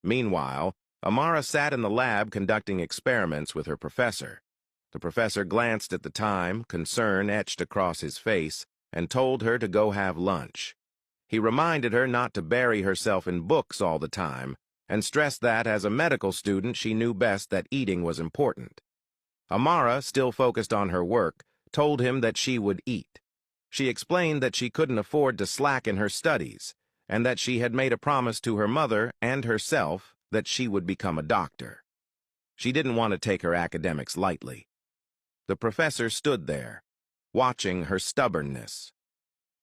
Meanwhile, Amara sat in the lab conducting experiments with her professor. The professor glanced at the time, concern etched across his face, and told her to go have lunch. He reminded her not to bury herself in books all the time, and stressed that as a medical student she knew best that eating was important. Amara, still focused on her work, told him that she would eat. She explained that she couldn't afford to slack in her studies, and that she had made a promise to her mother and herself that she would become a doctor. She didn't want to take her academics lightly. The professor stood there, watching her stubbornness.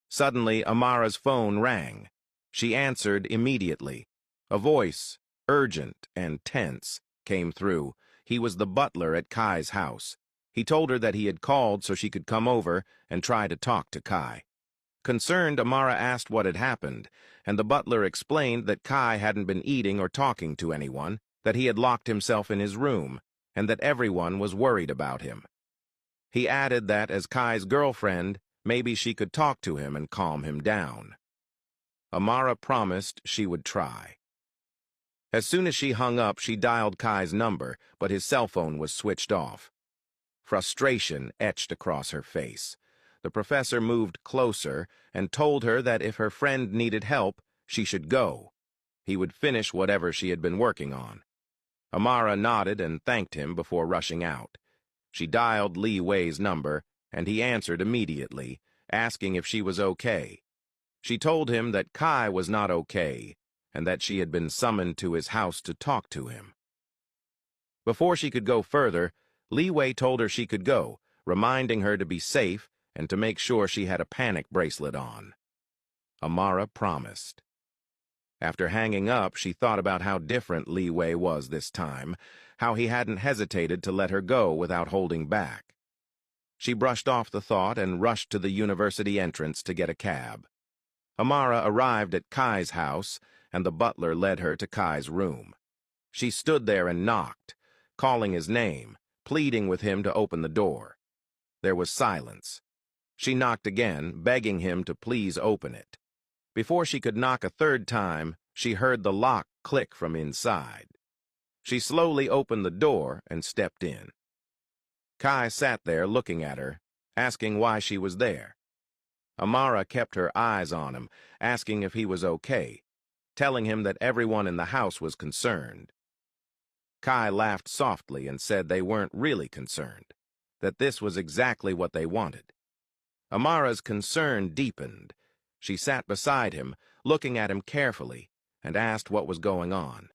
Suddenly, Amara's phone rang. She answered immediately. A voice, urgent and tense, came through. He was the butler at Kai's house. He told her that he had called so she could come over and try to talk to Kai. Concerned, Amara asked what had happened, and the butler explained that Kai hadn't been eating or talking to anyone, that he had locked himself in his room, and that everyone was worried about him. He added that, as Kai's girlfriend, maybe she could talk to him and calm him down. Amara promised she would try. As soon as she hung up, she dialed Kai's number, but his cell phone was switched off. Frustration etched across her face. The professor moved closer and told her that if her friend needed help, she should go. He would finish whatever she had been working on. Amara nodded and thanked him before rushing out. She dialed Liwei's number, and he answered immediately, asking if she was okay. She told him that Kai was not okay, and that she had been summoned to his house to talk to him. Before she could go further, Liwei told her she could go, reminding her to be safe and to make sure she had a panic bracelet on. Amara promised. After hanging up, she thought about how different Liwei was this time, how he hadn't hesitated to let her go without holding back. She brushed off the thought and rushed to the university entrance to get a cab. Amara arrived at Kai's house, and the butler led her to Kai's room. She stood there and knocked, calling his name, pleading with him to open the door. There was silence. She knocked again, begging him to please open it. Before she could knock a third time, she heard the lock click from inside. She slowly opened the door and stepped in. Kai sat there looking at her, asking why she was there. Amara kept her eyes on him, asking if he was okay, telling him that everyone in the house was concerned. Kai laughed softly and said they weren't really concerned, that this was exactly what they wanted. Amara's concern deepened. She sat beside him, looking at him carefully, and asked what was going on.